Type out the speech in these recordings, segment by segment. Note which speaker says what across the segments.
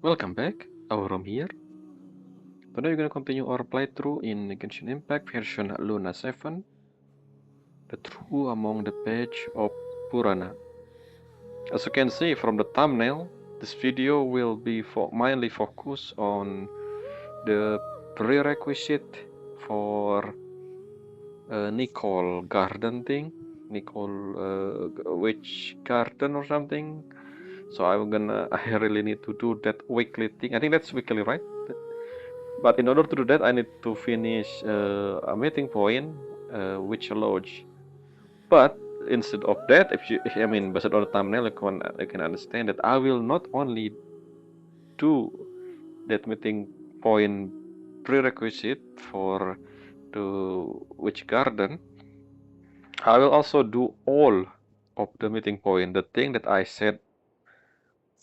Speaker 1: Welcome back, Aurum here. Today we're gonna continue our playthrough in Genshin Impact version Luna 7, the True Among the Page of Purana. As you can see from the thumbnail, this video will be mainly focused on the prerequisite for Nicole Garden thing, Nicole Witch Garden or something. So I really need to do that weekly thing. I think that's weekly, right? But in order to do that, I need to finish a meeting point, Witch Lodge. But instead of that, I mean, based on the thumbnail, you can understand that I will not only do that meeting point prerequisite for the Witch Garden, I will also do all of the meeting point, the thing that I said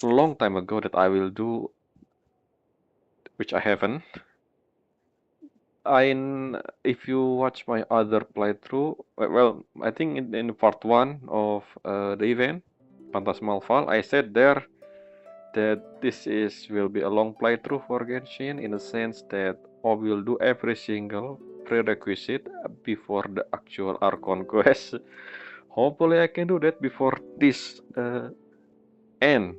Speaker 1: a long time ago that I will do, which I haven't. If you watch my other playthrough, well, I think in part one of the event, Phantasmal Fall, I said there that will be a long playthrough for Genshin in the sense that I will do every single prerequisite before the actual Archon quest. Hopefully, I can do that before this end.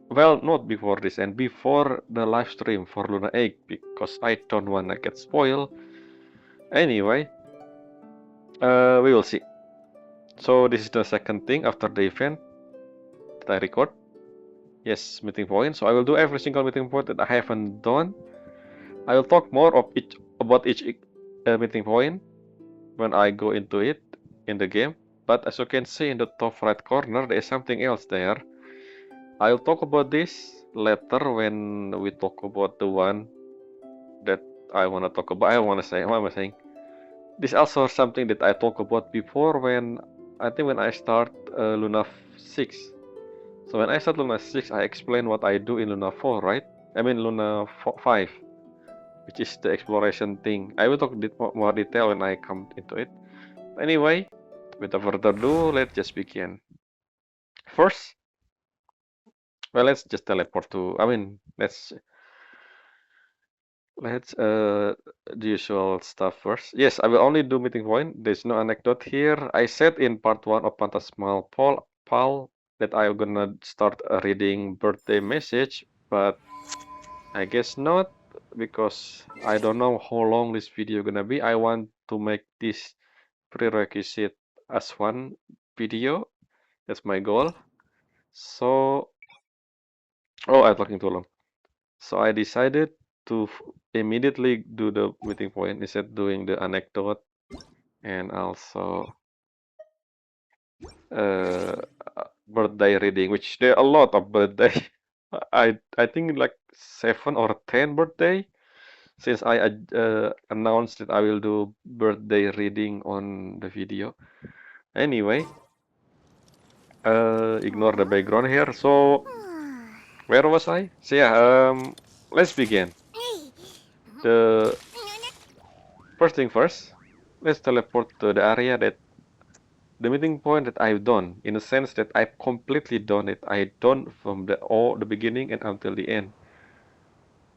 Speaker 1: Well, not before this end, before the live stream for Luna 8, because I don't wanna get spoiled. Anyway, we will see. So this is the second thing after the event that I record. Yes, meeting point. So I will do every single meeting point that I haven't done. I will talk more about each meeting point when I go into it in the game. But as you can see in the top right corner, there is something else there. I'll talk about this later when we talk about the one that I want to talk about. I want to say, what am I saying? This also something that I talked about before when I start Luna 6. So when I start Luna 6, I explain what I do in Luna 4, right? I mean Luna 5, which is the exploration thing. I will talk more detail when I come into it. Anyway, without further ado, let's just begin. First, well, let's just teleport to. Let's the usual stuff first. Yes, I will only do meeting point. There's no anecdote here. I said in part one of Phantasmal Pal that I'm gonna start reading birthday message, but I guess not because I don't know how long this video gonna be. I want to make this prerequisite as one video. That's my goal. So, oh, I'm talking too long. So I decided to immediately do the meeting point instead doing the anecdote and also uh, birthday reading, which there are a lot of birthday. I think like 7 or 10 birthday since I announced that I will do birthday reading on the video. Anyway, ignore the background here. So where was I? So yeah, let's begin. The first thing first, let's teleport to the area that the meeting point that I've done, in the sense that I've completely done it. I done from the beginning and until the end,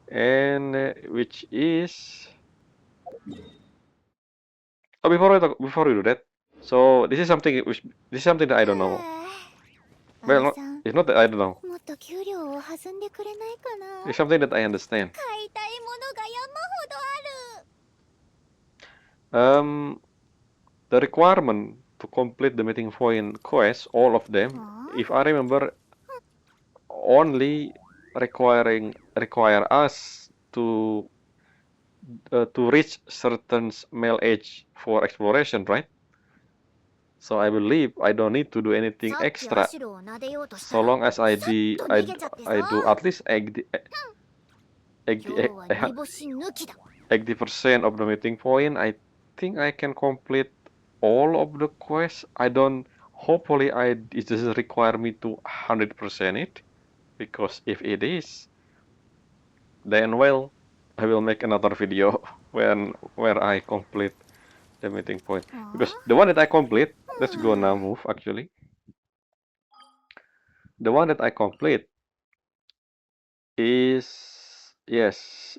Speaker 1: and which is before we do that. So this is something that I don't know. Well, it's not that I don't know. It's something that I understand. Um, the requirement to complete the meeting point quest, all of them, if I remember, only require us to reach certain male age for exploration, right? So I believe I don't need to do anything extra, so long as I do at least 80% of the meeting point. I think I can complete all of the quests. I don't. Hopefully, it doesn't require me to 100% it, because if it is, then well, I will make another video where I complete the meeting point. Because the one that I complete, let's go now move actually. The one that I complete is, yes,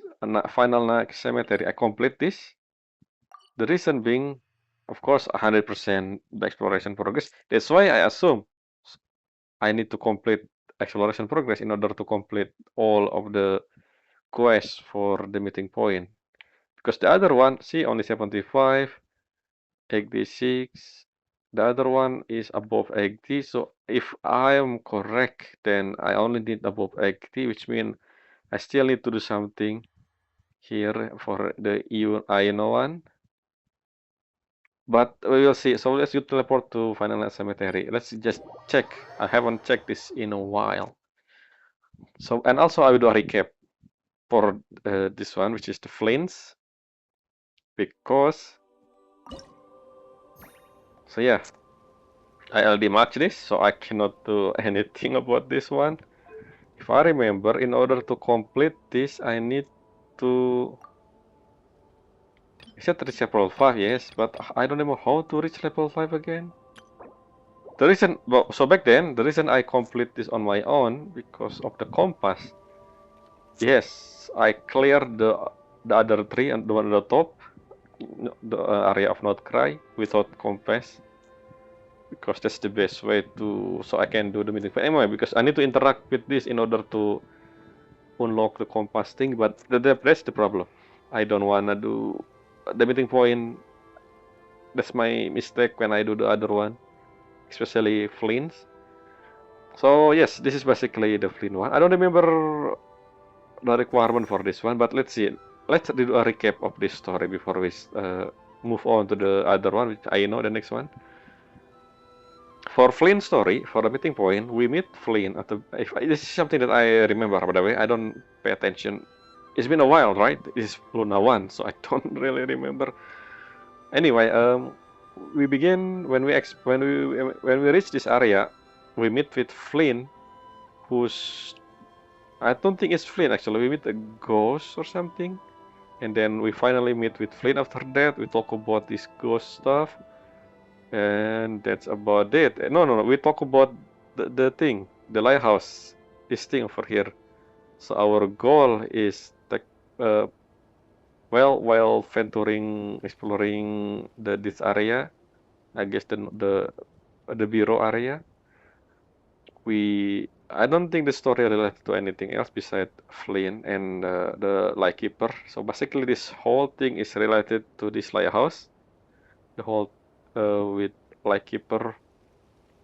Speaker 1: final Naga Cemetery. I complete this. The reason being, of course, 100% the exploration progress. That's why I assume I need to complete exploration progress in order to complete all of the quests for the meeting point. Because the other one, see, only 75, 86. The other one is above 80. So if I am correct, then I only need above 80, which means I still need to do something here for the Ino one. But we will see. So let's teleport to Final Cemetery. Let's just check. I haven't checked this in a while. So, and also I will do a recap for this one, which is the Flints. Because, so yeah, I already marked this, so I cannot do anything about this one. If I remember, in order to complete this, I need to... Is that reach level 5? Yes, but I don't know how to reach level 5 again. The reason, well, so back then, the reason I complete this on my own, because of the compass. Yes, I cleared the other three and the one at the top, the area of Notcry, without compass. Because that's the best way to, so I can do the meeting point. Anyway, because I need to interact with this in order to unlock the compass thing, but that's the problem. I don't wanna do the meeting point. That's my mistake when I do the other one, especially Flints. So yes, this is basically the Flint one. I don't remember the requirement for this one, but let's see. Let's do a recap of this story before we move on to the other one, which I know the next one. For Flint's story, for the meeting point, we meet Flint at the. This is something that I remember, by the way. I don't pay attention. It's been a while, right? This is Luna 1, so I don't really remember. Anyway, we begin when we reach this area, we meet with Flynn, who's I don't think it's Flynn actually. We meet a ghost or something, and then we finally meet with Flynn. After that, we talk about this ghost stuff, and that's about it. No. We talk about the thing, the lighthouse, this thing over here. So our goal is well, while venturing, exploring this area, I guess the bureau area, I don't think the story related to anything else besides Flynn and the lightkeeper. So basically, this whole thing is related to this lighthouse. The whole with lightkeeper,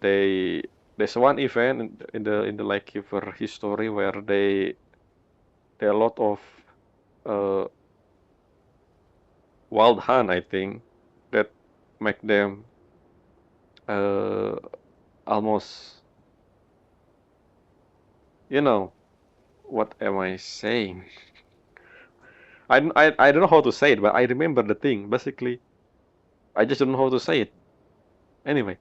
Speaker 1: there's one event in the lightkeeper history where there are a lot of uh, wild hunt, I think, that make them almost, you know, what am I saying? I don't know how to say it, but I remember the thing. Basically, I just don't know how to say it. Anyway,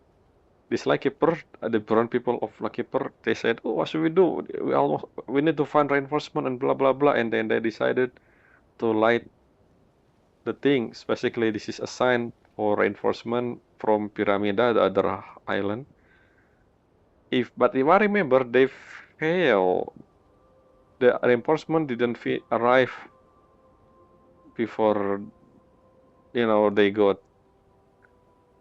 Speaker 1: this Luckyper, the brown people of Luckyper, they said, "Oh, what should we do? We need to find reinforcement and blah blah blah." And then they decided to light the things. Basically, this is a sign for reinforcement from Pyramida, the other island. But if I remember, they fail. The reinforcement didn't arrive before they got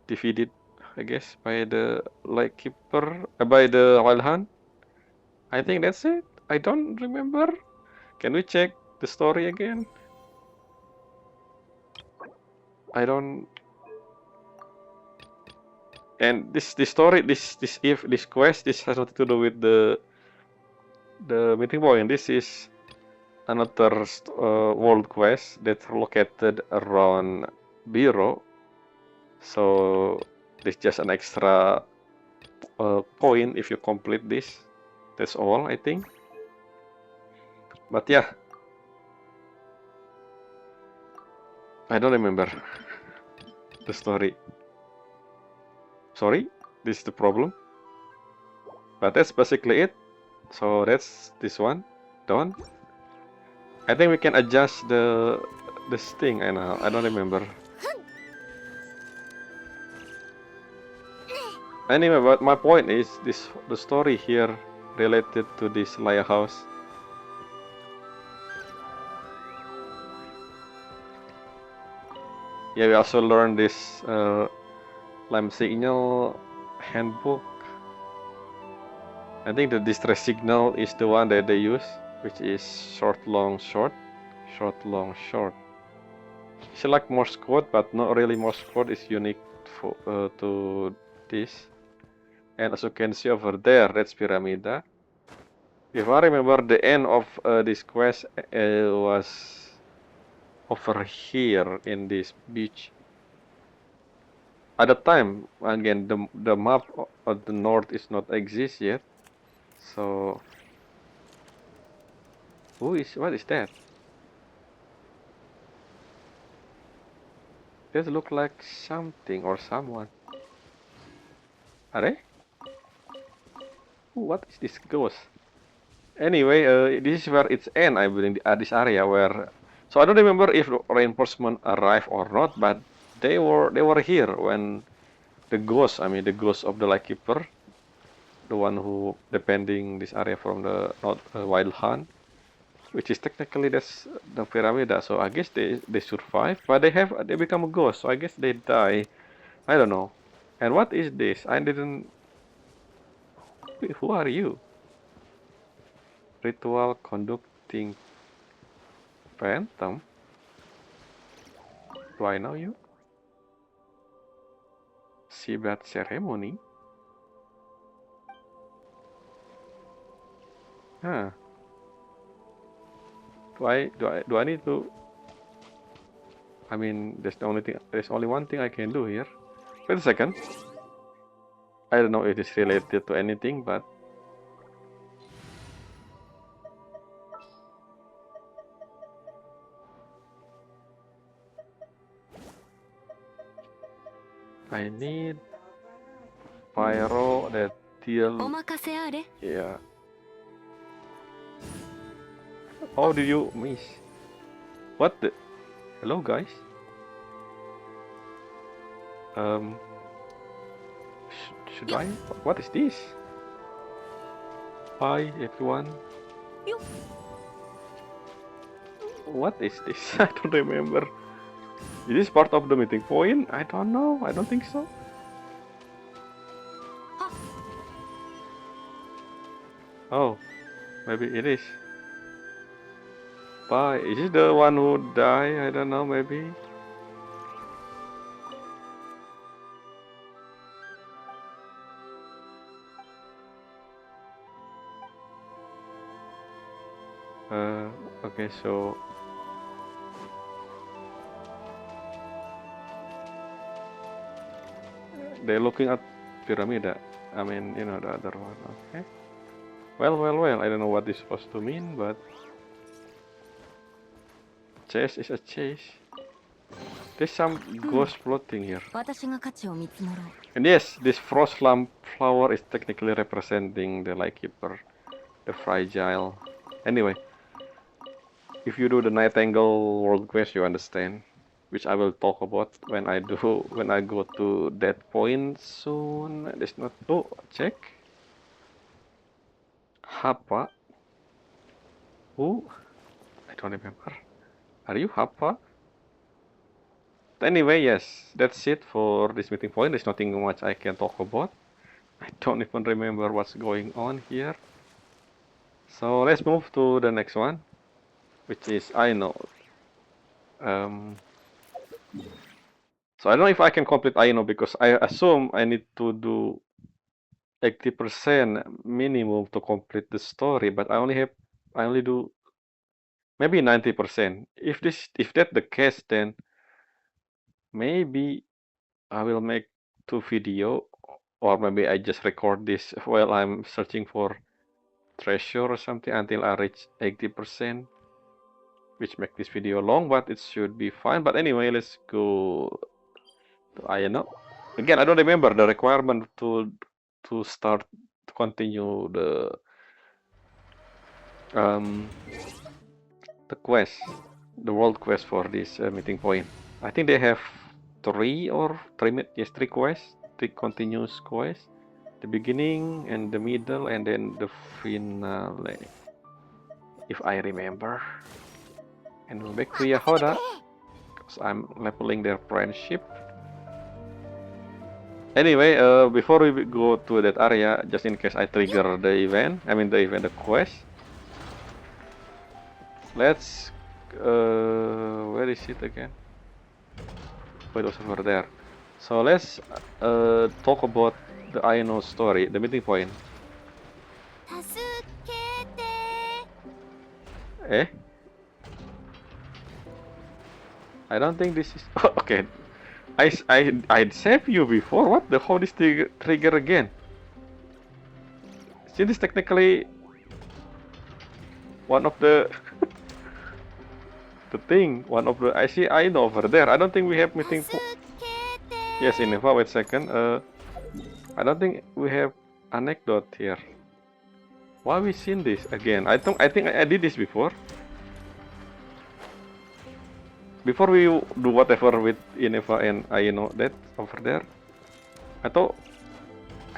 Speaker 1: defeated, I guess, by the lightkeeper, by the wild hunt. I think that's it. I don't remember. Can we check the story again? I don't. And this story, this quest, this has nothing to do with the meeting point. This is another world quest that's located around Biro. So this just an extra point if you complete this. That's all, I think. But yeah, I don't remember the story. Sorry, this is the problem. But that's basically it. So that's this one done. I think we can adjust this thing. I don't remember. Anyway, but my point is the story here related to this lighthouse. Yeah, we also learned this lamp signal handbook. I think the distress signal is the one that they use, which is short, long, short, short, long, short. It's like Morse code, but not really Morse code. Is unique to this. And as you can see over there, that's Pyramida. If I remember, the end of this quest was over here in this beach. At the time, again, the map of the north is not exist yet. So, what is that? Does look like something or someone. Are they? What is this ghost? Anyway, this is where it's end, I believe, this area where. So I don't remember if reinforcement arrived or not, but they were here when the ghost, I mean the ghost of the lightkeeper, the one who defending this area from the not wild hunt, which is technically that's the pyramid. So I guess they survive, but they become a ghost. So I guess they die. I don't know. And what is this? I didn't. Who are you? Ritual conducting phantom. Do I know you? Seabed ceremony. Huh. Do I need to? I mean, there's the only thing. There's only one thing I can do here. Wait a second. I don't know if it's related to anything, but I need pyro that deal.
Speaker 2: お任せあれ。
Speaker 1: Yeah. How did you miss? What the? Hello, guys. Should I? What is this? Hi, everyone. What is this? I don't remember. Is this part of the meeting point? I don't know. I don't think so. Oh, maybe it is. Bye. Is this the one who died? I don't know. Maybe. Okay, so they're looking at Pyramida. I mean, the other one. Okay. Well. I don't know what this is supposed to mean, but chase is a chase. There's some ghost floating here.
Speaker 2: 私が価値を見積もろう。
Speaker 1: And yes, this frost lamp flower is technically representing the lightkeeper, the fragile. Anyway, if you do the Nightingale world quest, you understand, which I will talk about when I go to that point soon. There's not. Oh, check. Hapa. Who? I don't remember. Are you Hapa? Anyway, yes, that's it for this meeting point. There's nothing much I can talk about. I don't even remember what's going on here. So let's move to the next one, which is Aino. So I don't know if I can complete Aino because I assume I need to do 80% minimum to complete the story, but I only do maybe 90%. If that's the case, then maybe I will make 2 video, or maybe I just record this while I'm searching for treasure or something until I reach 80%, which make this video long, but it should be fine. But anyway, let's go to Ayano. Again, I don't remember the requirement to start to continue the quest, the world quest for this meeting point. I think they have three quests, 3 continuous quests. The beginning and the middle and then the finale, if I remember. And we're back to Yahoda. because I'm leveling their friendship. Anyway, before we go to that area, just in case I trigger the event, the quest. Let's, where is it again? Oh, it was over there. So let's talk about the Aino story, the meeting point.
Speaker 2: 助けて
Speaker 1: Eh? I don't think this is. Okay. I saved you before. What the hell is the trigger again? See, this technically one of the the thing. One of the I see Aino over there. I don't think we have meeting.
Speaker 2: 助けて
Speaker 1: Yes, Innova. Wait a second. I don't think we have anecdote here. Why we seen this again? I think I did this before. Before we do whatever with Innova and Aino that over there. I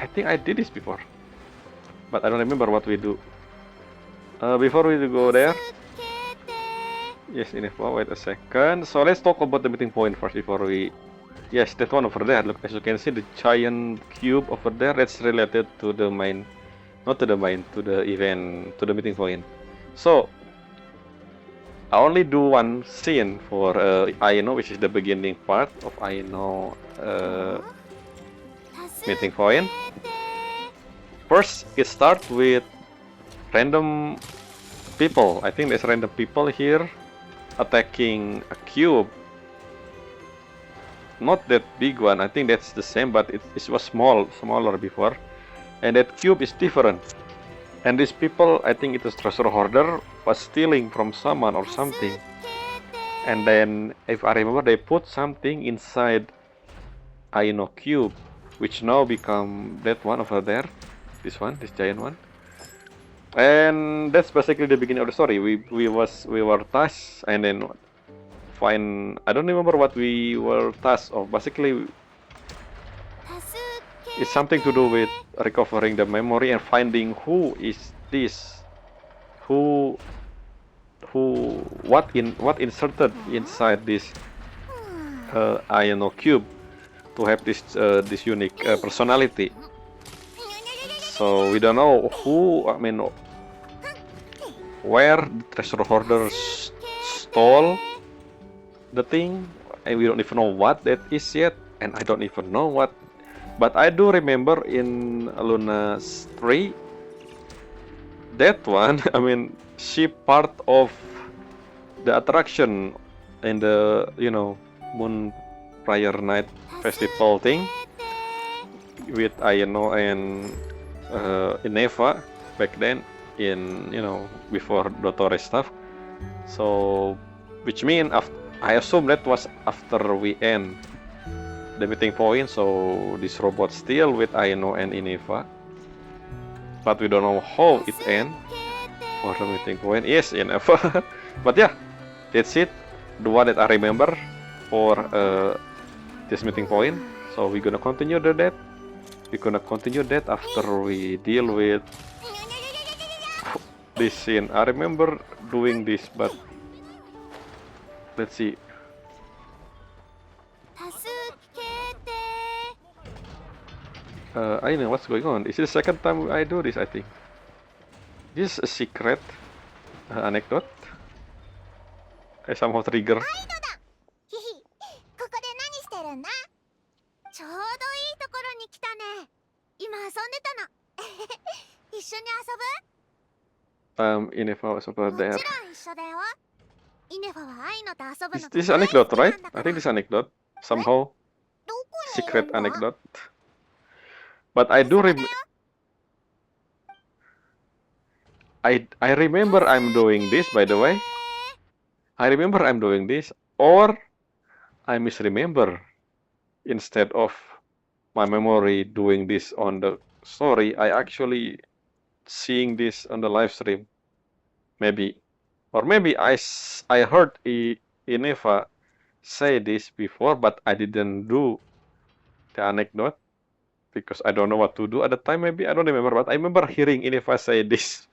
Speaker 1: think I did this before. But I don't remember what we do. Before we go there.
Speaker 2: 助けて
Speaker 1: Yes, Innova. Wait a second. So let's talk about the meeting point first before we. Yes, that one over there. Look, as you can see, the giant cube over there. That's related to the main, not to the main, to the event, to the meeting point. So I only do one scene for Aino, which is the beginning part of Aino meeting point. First, it starts with random people. I think there's random people here attacking a cube. Not that big one. I think that's the same, but it was smaller before. And that cube is different. And these people, I think it was treasure hoarder, was stealing from someone or something. And then, if I remember, they put something inside Aino cube, which now become that one over there. This one, this giant one. And that's basically the beginning of the story. We were tasked, and then I don't remember what we were tasked of. Basically, it's something to do with recovering the memory and finding who is this, what inserted inside this Aino cube to have this unique personality. So we don't know where the treasure hoarders stole the thing, and we don't even know what that is yet, and I don't even know what. But I do remember in Luna 3, that one, she part of the attraction in the, Moon Prior Night Festival thing with Aino and Innova back then in, before Dottore stuff. So, which means I assume that was after we end the meeting point, so this robot still with Aino and Innova, but we don't know how it ends for the meeting point. Yes, Innova. But yeah, that's it, the one that I remember for this meeting point. So we're gonna continue that. We're gonna continue that after we deal with this scene. I remember doing this, but let's see.
Speaker 2: 助けて
Speaker 1: I know what's going on. This is the second time I do this, I think. This is a secret anecdote. I somehow trigger.
Speaker 2: ヒヒここで何してるんだちょうどいいところに来たね今遊んでたの一緒に遊ぶ
Speaker 1: Innova was over
Speaker 2: もち
Speaker 1: there.
Speaker 2: ろん一緒だよイネファは愛のと遊ぶの
Speaker 1: This
Speaker 2: が
Speaker 1: is
Speaker 2: 大好
Speaker 1: anecdote,
Speaker 2: きな
Speaker 1: right?
Speaker 2: んだか
Speaker 1: I
Speaker 2: ら
Speaker 1: think this anecdote. Somehow
Speaker 2: どこにいる
Speaker 1: secret
Speaker 2: の
Speaker 1: anecdote. But I do I remember I'm doing this, by the way. I remember I'm doing this, or I misremember. Instead of my memory doing this on the story, I actually seeing this on the live stream. Maybe. Or maybe I heard Innova say this before, but I didn't do the anecdote because I don't know what to do at the time. Maybe I don't remember, but I remember hearing Innova say this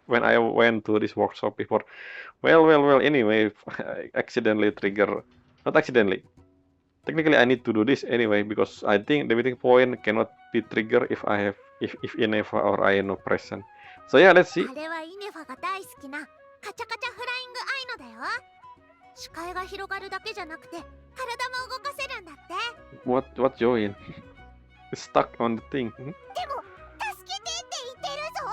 Speaker 1: when I went to this workshop before. Well. Anyway, I accidentally trigger Not accidentally. Technically, I need to do this anyway because I think the meeting point cannot be triggered if I have if Ineva or Aino present. So yeah, let's see.
Speaker 2: あれはイネファが大好きなカチャカチャフライングアイノだよ。視界が広がるだけじゃなくて体も動かせるんだって。
Speaker 1: What join? It's stuck on the thing.
Speaker 2: でも助けてって言ってるぞ。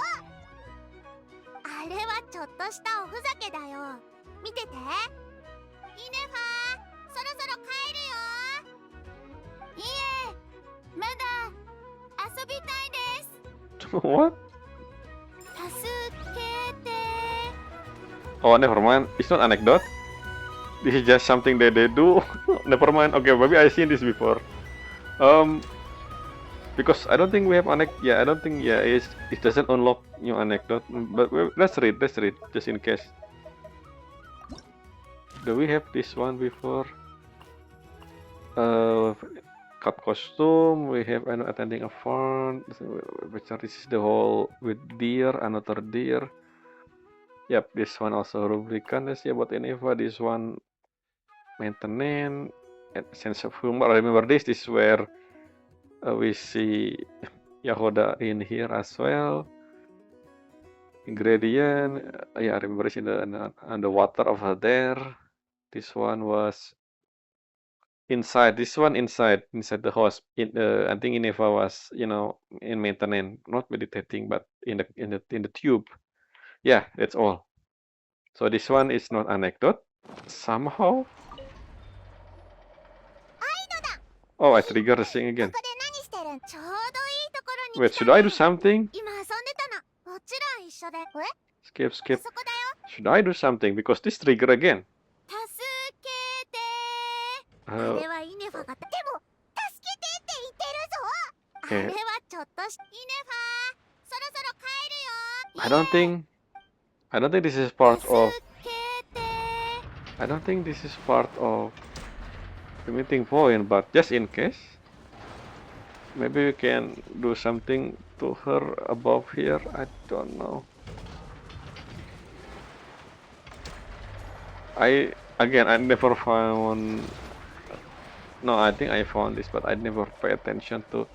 Speaker 2: あれはちょっとしたおふざけだよ。見てて。イネファ、そろそろ帰るよ。いえ、まだ遊びたいです。
Speaker 1: What?
Speaker 2: 助けて。
Speaker 1: Oh, never mind. It's not anecdote. This is just something that they do. Never mind. Okay, maybe I seen this before. Because I don't think we have Yeah, I don't think. Yeah, it doesn't unlock new anecdote. But let's read. Let's read just in case. Do we have this one before? Cut costume. We have attending a farm. Which this is the whole with deer, another deer. Yep, this one also rubrikan. Let's see about Ineva. This one maintenance and sense of humor. I remember this. This is where we see Yahoda in here as well. Ingredient. Yeah, I remember it's in the water over there. This one was inside. This one inside the house. I think Ineva was in maintenance, not meditating, but in the tube. Yeah, that's all. So this one is not anecdote somehow. Oh, I trigger the thing again.
Speaker 2: ここで何してるん？ちょうどいいところに
Speaker 1: Wait,
Speaker 2: 来た
Speaker 1: should I do
Speaker 2: ね。
Speaker 1: something?
Speaker 2: 今遊んでたの。もちろん一緒で。
Speaker 1: Skip,
Speaker 2: あ
Speaker 1: skip.
Speaker 2: そこだよ。
Speaker 1: Should I do something? Because this trigger again.
Speaker 2: 助けて。あれはイネファが。でも助けてって言ってるぞ。あれはちょっとし。イネファ、そろそろ帰るよ。
Speaker 1: I don't think this is part
Speaker 2: 助
Speaker 1: of.
Speaker 2: けて。
Speaker 1: I don't think this is part of the meeting point, but just in case, maybe we can do something to her above here. I don't know. I never found. No, I think I found this, but I never pay attention to.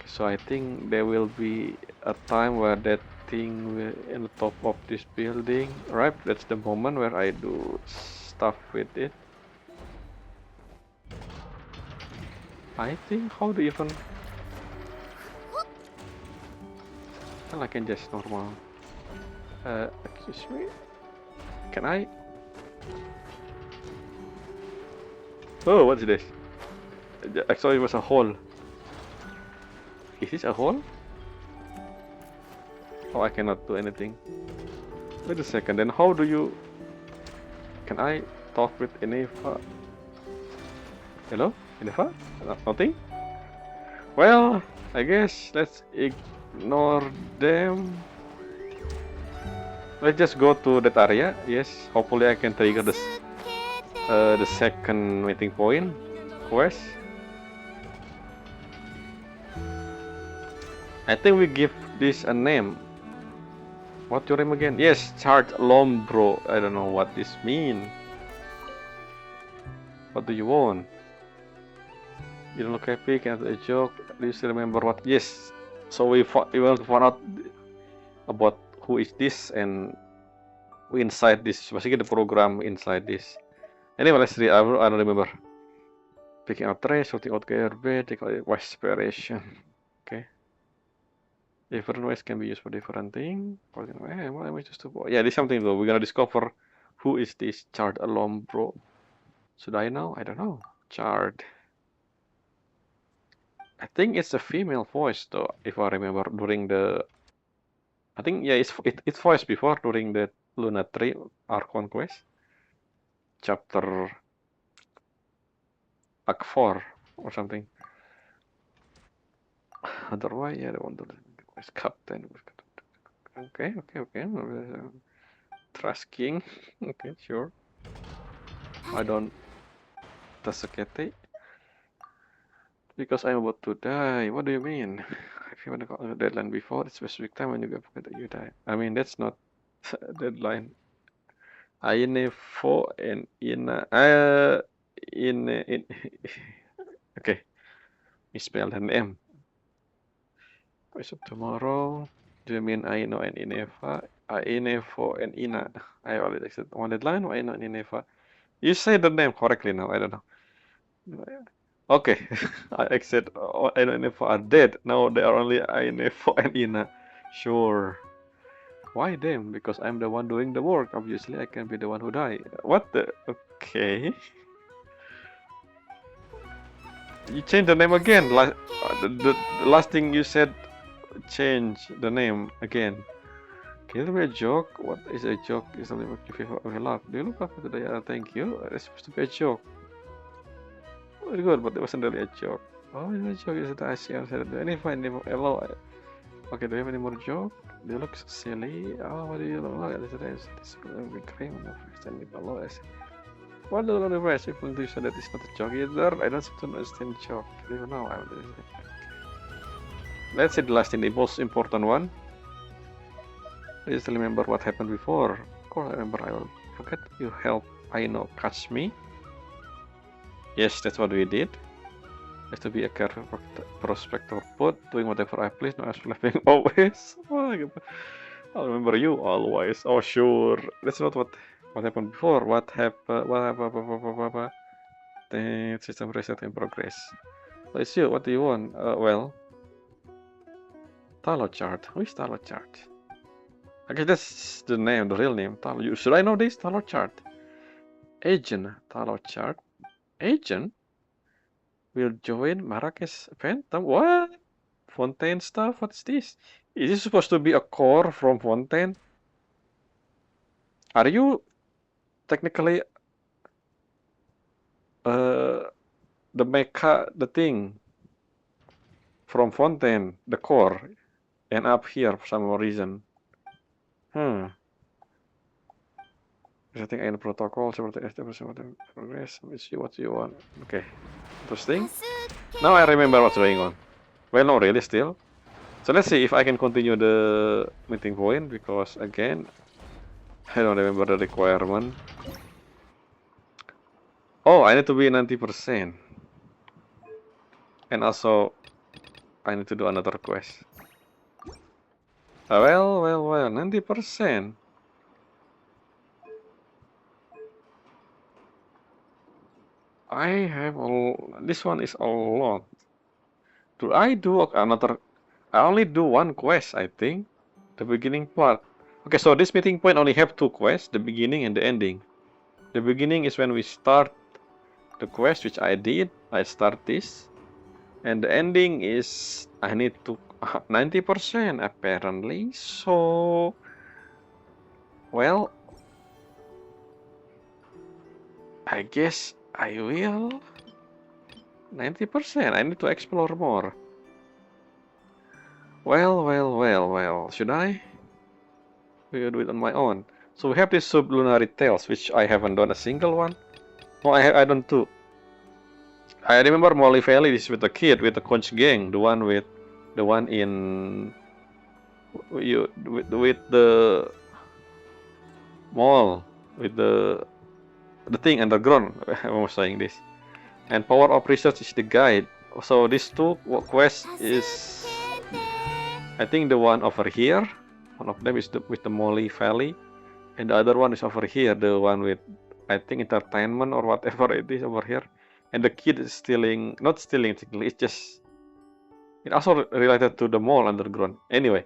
Speaker 1: So I think there will be a time where that thing will in the top of this building. Right, that's the moment where I do stuff with it. I think how do you even? Well, I can just normal. Excuse me. Can I? Oh, what's this? Actually, it was a hole. Is this a hole? Oh, I cannot do anything. Wait a second. Then how do you? Can I talk with Ineva? Hello, Ineva? Nothing. Well, I guess let's ignore them. Let's just go to that area. Yes, hopefully I can trigger the second meeting point quest. I think we give this a name. What's your name again? Yes, Charge Lombro. I don't know what this means. What do you want? You don't look happy. Can't a joke. Do you still remember what? Yes. So we want to find out about who is this, and we inside this. Basically, the program inside this. Anyway, let's read. I don't remember. Picking out trash, sorting out garbage, taking out aspiration. Okay. Different ways can be used for different things. What am I just to? Yeah, this is something though. We're gonna discover who is this Chard Alombro. Should I know? I don't know. Chard. I think it's a female voice though, if I remember during the. I think yeah, it's voiced before during the Luna 3 Archon quest. Chapter Act 4 or something. Otherwise, yeah, I want to quest captain. Okay. Trust King. Okay, sure. I don't Tasukete. Because I'm about to die. What do you mean? If you want to call a deadline before a specific time when you get that you die. I mean, that's not a deadline. Ainefo and Ina. In okay, misspelled an M. Voice of tomorrow. Do you mean Aino and Inefa? Ainefo and Ina. I already said one deadline. Aino and Inefa. You say the name correctly now. I don't know. Okay, I said Aino and Inefa are dead. Now they are only Ainefo and Ina. Sure. Why them? Because I'm the one doing the work. Obviously, I can be the one who die. What the? Okay. You changed the name again. The last thing you said, change the name again. Can it be a joke? What is a joke? Is only what you feel laugh. Do you look after today? Thank you. It's supposed to be a joke. Very good, but it wasn't really a joke. Oh, it's a joke. Is it? I see. I said, any fine name? Hello. Okay, do you have any more joke? Do you look so silly? Oh, what do you look like? This will be cream on the face and below. What do the rest people do so that it's not a joke either? I don't seem to understand joke. Even now, I will. Let's say the last thing, the most important one. Please remember what happened before. Of course, I remember. I will forget. You help Aino catch me. Yes, that's what we did. Has to be a careful prospector put, doing whatever I please, no laughing always. I'll remember you always. Oh sure. That's not what happened before. What happened? The system reset in progress. So it's you. What do you want? Well, Talo chart. Who is Talo chart? I guess that's the name, the real name. Talo. Should I know this? Talo chart. Agent Talo chart. Agent will join Marrakesh Phantom. What? Fontaine stuff? What's this? Is this supposed to be a core from Fontaine? Are you technically the mecha, the thing from Fontaine, the core, and up here for some reason? Setting in protocol, seperti progress. Let me see what you want. Okay, interesting. Now I remember what's going on. Well, not really still. So let's see if I can continue the meeting point, because again, I don't remember the requirement. Oh, I need to be 90%. And also, I need to do another quest. Well, 90%. I have this one is a lot. Do I do another? I only do one quest, I think. The beginning part. Okay, so this meeting point only have two quests, the beginning and the ending. The beginning is when we start the quest, which I did. I start this. And the ending is I need to 90% apparently. So, well, I guess I will. 90%. I need to explore more. Well. Should I? We'll do it on my own. So we have this Sublunary Tales, which I haven't done a single one. No, I done two. I remember Molly Valley is with the kid, with the Conch Gang, the one in with the mall, with the thing underground. I was saying this. And Power of Research is the guide. So these two quests is, I think, the one over here. One of them is with the Molly Valley, and the other one is over here, the one with, I think, entertainment or whatever it is over here. And the kid is stealing, not stealing, it's just, it also related to the mall underground. Anyway,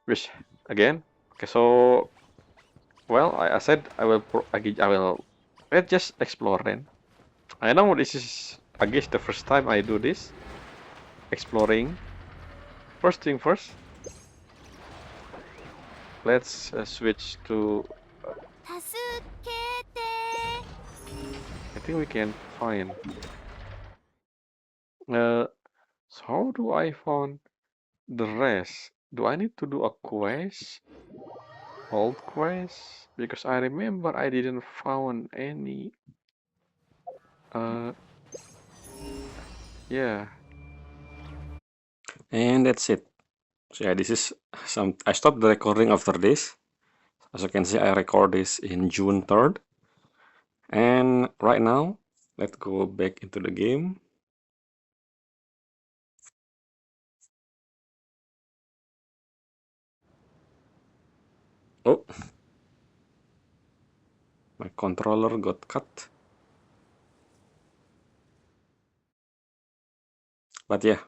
Speaker 1: which again, okay, so, well, I said I will, let's just explore then. I know this is, I guess, the first time I do this, exploring. First thing first, let's switch to, I think we can find, so how do I find the rest? Do I need to do a quest? Old quest? Because I remember I didn't found any. Yeah. And that's it. So yeah, this is I stopped the recording after this.
Speaker 3: As you can see, I record this in June 3rd. And right now, let's go back into the game. Oh, my controller got cut. But yeah,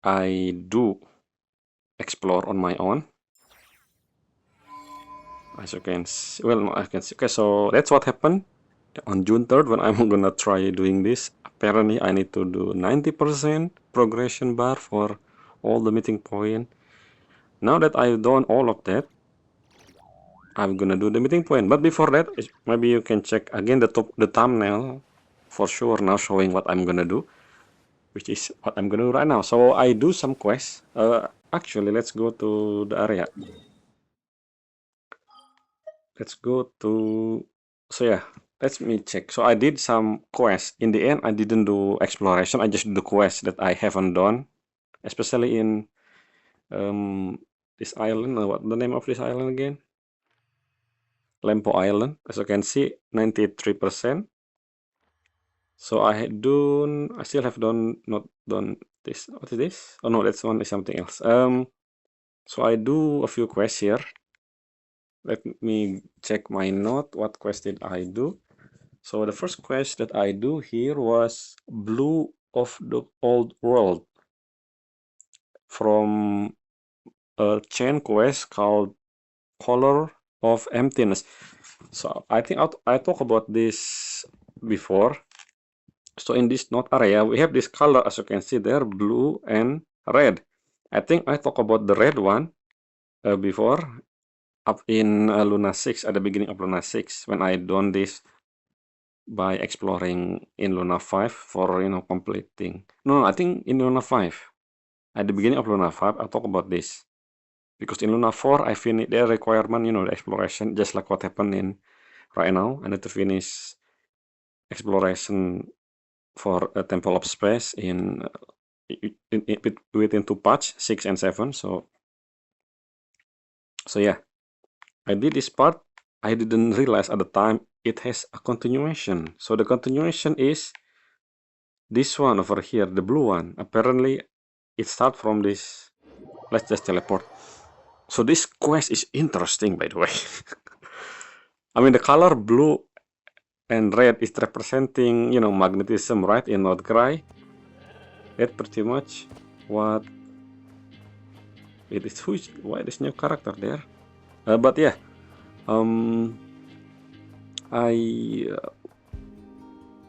Speaker 3: I do explore on my own. As you can see, well, no, I can see. Okay, so that's what happened on June 3rd when I'm gonna try doing this. Apparently, I need to do 90% progression bar for all the meeting point. Now that I've done all of that, I'm gonna do the meeting point. But before that, maybe you can check again the thumbnail for sure now showing what I'm gonna do, which is what I'm gonna do right now. So I do some quests. Actually, let's go to the area. Let's go to, so yeah, let me check. So I did some quests. In the end, I didn't do exploration. I just do quests that I haven't done, especially in this island. What the name of this island again? Lempo Island. As you can see, 93%. So I still have not done this. What is this? Oh no, that's one is something else. So I do a few quests here. Let me check my note. What quest did I do? So the first quest that I do here was Blue of the Old World from a chain quest called Color of Emptiness. So I think I talked about this before. So in this node area, we have this color, as you can see there, blue and red. I think I talked about the red one before, up in Luna 6, at the beginning of Luna 6, when I done this by exploring in Luna 5 for, completing. No, I think in Luna 5. At the beginning of Luna 5, I talk about this. Because in Luna 4, I finished their requirement, the exploration, just like what happened in right now. I need to finish exploration for a Temple of Space within 2 patch, 6 and 7. So yeah, I did this part. I didn't realize at the time it has a continuation. So the continuation is this one over here, the blue one. Apparently, it starts from this. Let's just teleport. So this quest is interesting, by the way. I mean, the color blue and red is representing, magnetism, right? In Node Cry. That's pretty much what it is. Why this new character there? But yeah,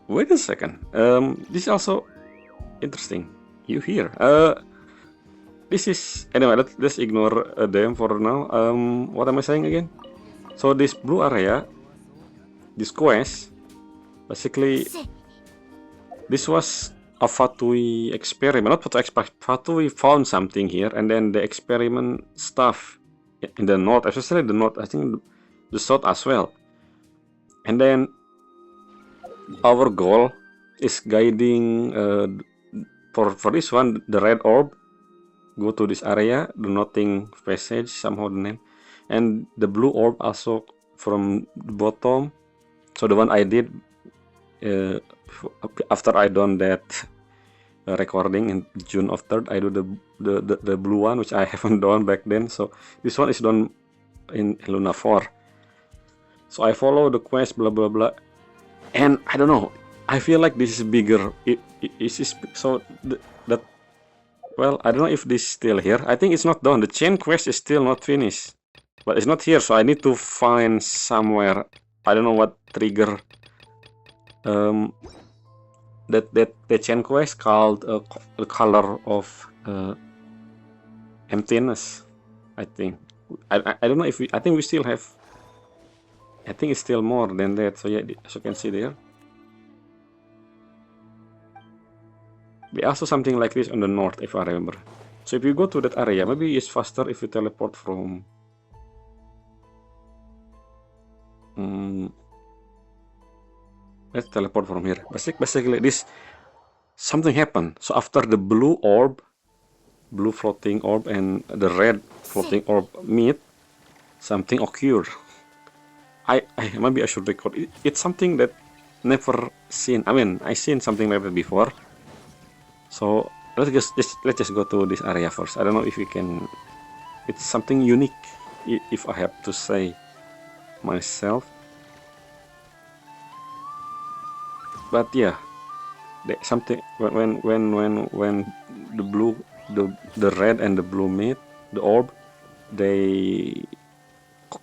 Speaker 3: wait a second. This is also interesting. You here? This is anyway. Let's ignore them for now. What am I saying again? So this blue area, this quest, basically, this was a Fatui experiment. Not Fatui experiment. Fatui found something here, and then the experiment stuff in the north, especially the north. I think the south as well. And then our goal is guiding for this one, the red orb. Go to this area, the Nothing Passage, somehow the name, and the blue orb also from the bottom. So the one I did after I done that recording in June of 3rd, I do the blue one, which I haven't done back then. So this one is done in Luna 4. So I follow the quest, blah blah blah, and I don't know. I feel like this is bigger. It is so that. Well, I don't know if this is still here. I think it's not done. The chain quest is still not finished. But it's not here, so I need to find somewhere. I don't know what trigger that chain quest called the color of emptiness. I think. I don't know if I think we still have. I think it's still more than that. So yeah, as you can see there. We also something like this on the north, if I remember. So if you go to that area, maybe it's faster if you teleport from. Let's teleport from here. Basically, this something happened. So after the blue orb, blue floating orb, and the red floating orb meet, something occurred. Maybe I should record it. It's something that never seen. I mean, I seen something like that before. So let's just go to this area first. I don't know if we can. It's something unique, if I have to say myself. But yeah, something when the red and the blue meet, the orb, they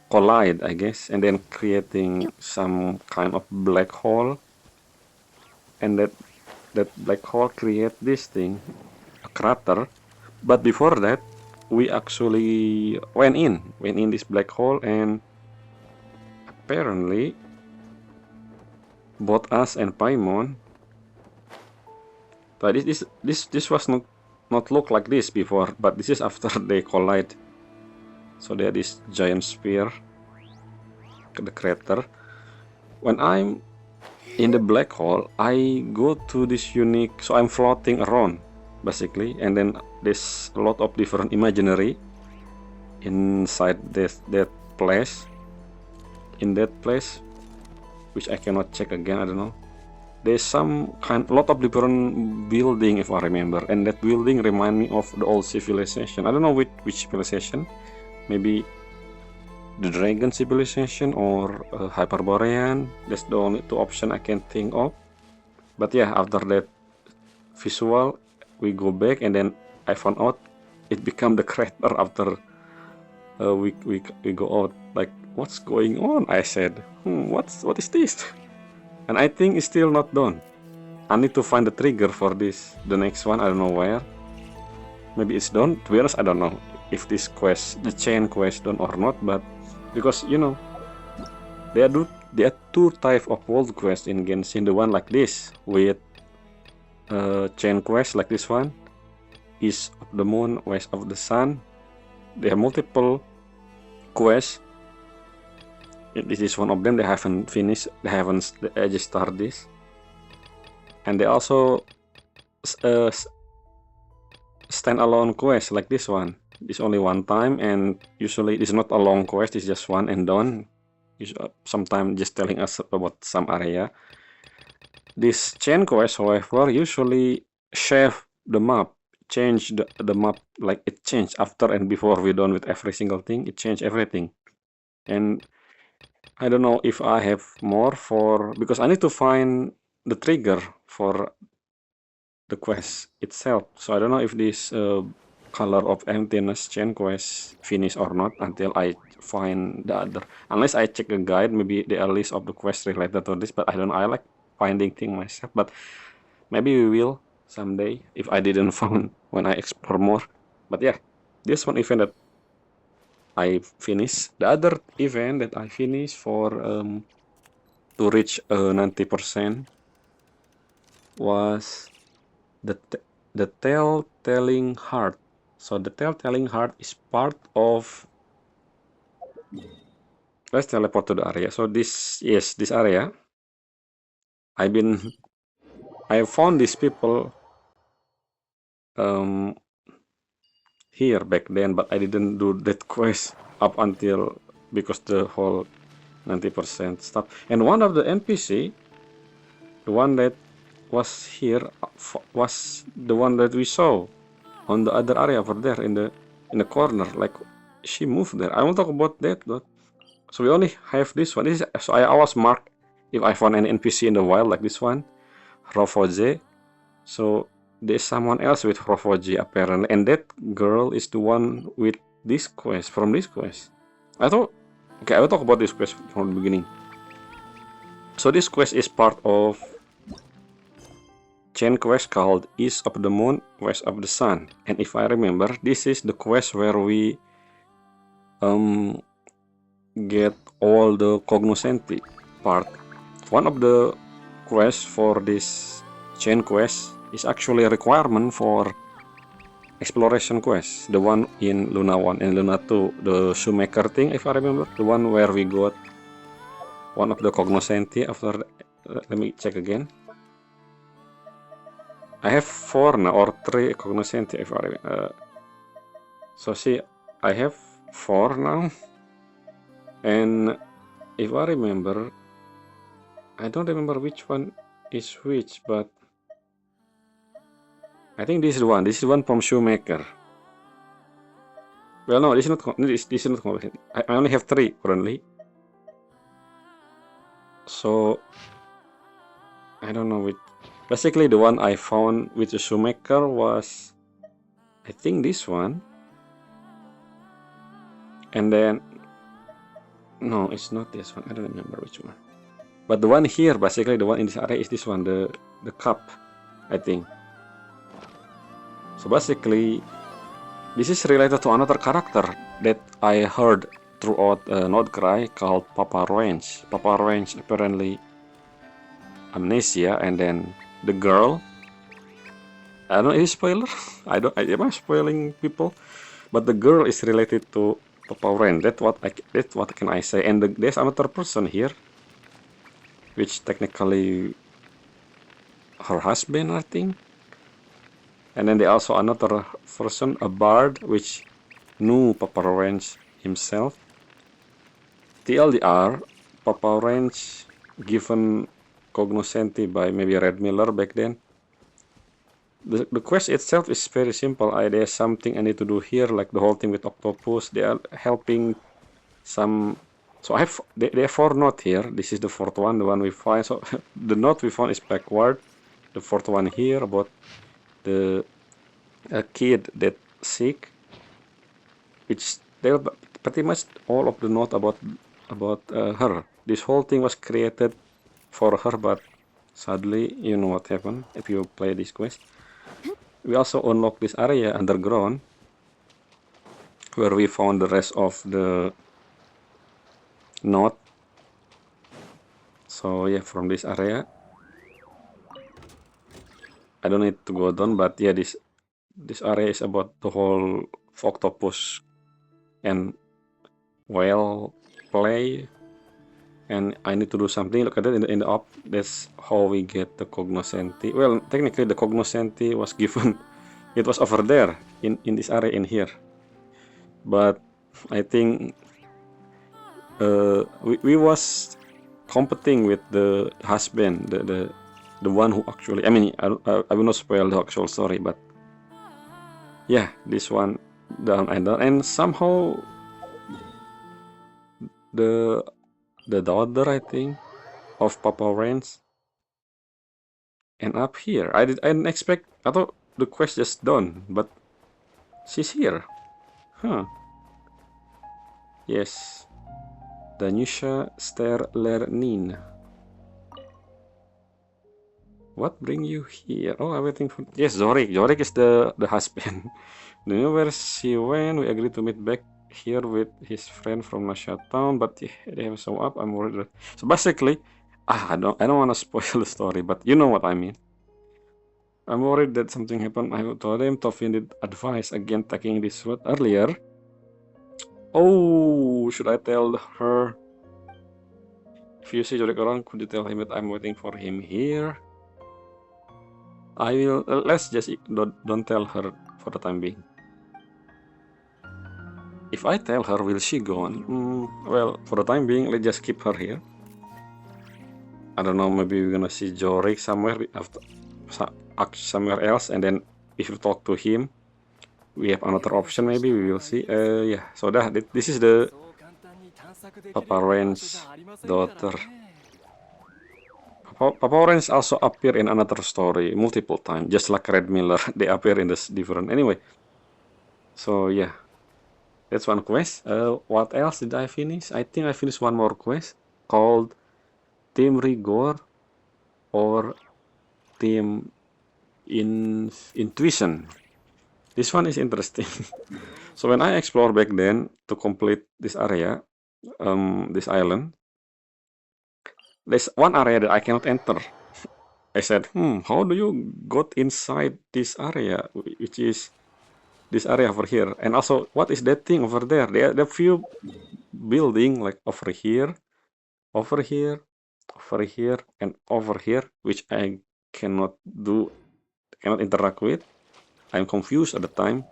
Speaker 3: collide, I guess, and then creating some kind of black hole, and that black hole create this thing, a crater. But before that, we actually went in this black hole, and apparently both us and Paimon, but this was not look like this before, but this is after they collide. So there is giant sphere, the crater. When I'm in the black hole, I go to this unique, so I'm floating around basically, and then there's a lot of different imaginary inside that place. In that place, which I cannot check again, I don't know. There's lot of different building, if I remember, and that building remind me of the old civilization. I don't know which civilization. Maybe the Dragon civilization or Hyperborean. That's the only two options I can think of. But yeah, after that visual, we go back, and then I found out it become the crater after we go out. Like, what's going on? I said, what is this? And I think it's still not done. I need to find the trigger for this. The next one, I don't know where. Maybe it's done. To be honest, I don't know if this quest, the chain quest, done or not. But because there are two types of world quests in Genshin. The one like this with chain quest like this one, East of the Moon, West of the Sun. They have multiple quests. This is one of them. They haven't finished. They just start this, and they also standalone quest like this one. It's only one time, and usually it's not a long quest. It's just one and done. Sometimes just telling us about some area. This chain quest, however, usually shave the map, change the map, like it changed after and before we're done with every single thing. It changed everything, and I don't know if I have more because I need to find the trigger for the quest itself. So I don't know if this color of emptiness chain quest finish or not until I find the other. Unless I check a guide, maybe there are list of the quests related to this, but I don't know. I like finding things myself, but maybe we will someday if I didn't find when I explore more. But yeah, this one event that I finished. The other event that I finished for to reach 90% was the Telltale Heart. So the Telltale Heart is part of. Let's teleport to the area. So this area. I found these people here back then, but I didn't do that quest up until because the whole 90% stuff. And one of the NPC, the one that was here, was the one that we saw on the other area over there in the corner. Like, she moved there. I won't talk about that, but so we only have this one. So I always mark if I found an NPC in the wild like this one, Rofoje. So there's someone else with Rofoje apparently, and that girl is the one with this quest, from this quest. I will talk about this quest from the beginning. So this quest is part of chain quest called East of the Moon, West of the Sun. And if I remember, this is the quest where we get all the cognoscenti part. One of the quests for this chain quest is actually a requirement for exploration quest. The one in Luna 1 and Luna 2, the shoemaker thing, if I remember. The one where we got one of the cognoscenti after. Let me check again. I have 4 now, or 3 cognoscenti if I remember. So see, I have 4 now. And if I remember, I don't remember which one is which, but I think this is one. This is one from Shoemaker. Well, no, this is not. This is not. I only have 3 currently. So I don't know which. Basically, the one I found with the Shoemaker was, I think, this one. And then, no, it's not this one. I don't remember which one. But the one here, basically, the one in this area is this one, the cup, I think. So basically, this is related to another character that I heard throughout Nordcry called Papa Range. Papa Range apparently amnesia, and then the girl. I don't know, is it spoiler? Am I spoiling people? But the girl is related to Papa Range. That's what can I say. And there's another person here, which technically her husband, I think. And then there also another person, a bard, which knew Papa Range himself. TLDR, Papa Range given cognoscenti by maybe Red Miller back then. The quest itself is very simple. There's something I need to do here, like the whole thing with Octopus. They are helping some. So there are 4 notes here. This is the 4th one, the one we find. So the note we found is backward. The 4th one here about the kid that sick, which they're pretty much all of the note about her. This whole thing was created for her, but sadly, you know what happened if you play this quest. We also unlock this area underground, where we found the rest of the note. So yeah, from this area, I don't need to go down, but yeah, this area is about the whole octopus and whale play, and I need to do something. Look at that in the up. That's how we get the cognoscenti. Well, technically the cognoscenti was given. It was over there in this area in here, but I think we was competing with the husband, the one who actually, I mean, I will not spoil the actual story, but yeah, this one down and somehow the daughter, I think, of Papa Range and up here. I didn't expect. I thought the quest just done, but she's here. Huh. Yes. Danusha Sterlernin. What bring you here? Oh, I'm waiting for. Yes, Zorik. Zorik is the husband. Do you know where she went? We agreed to meet back here with his friend from Nasha Town, but they have shown up. I'm worried that. So basically, I don't want to spoil the story, but you know what I mean. I'm worried that something happened. I told him Tofin did advise against taking this route earlier. Oh, should I tell her? If you see Zorik around, could you tell him that I'm waiting for him here? I will. Let's just don't tell her for the time being. If I tell her, will she go on? Well, for the time being, let's just keep her here. I don't know. Maybe we're gonna see Zorik somewhere after somewhere else, and then if you talk to him, we have another option. Maybe we will see. Yeah. So this is the Papa Range's daughter. Papa Range also appear in another story multiple times, just like Red Miller. They appear in this different. Anyway, so yeah, that's one quest. What else did I finish? I think I finished one more quest called Team Rigor or Team Intuition. This one is interesting. So when I explored back then to complete this area, this island, there's one area that I cannot enter. I said, how do you got inside this area, which is this area over here? And also, what is that thing over there? There are few building like over here, over here, over here, and over here, which I cannot interact with. I'm confused at the time.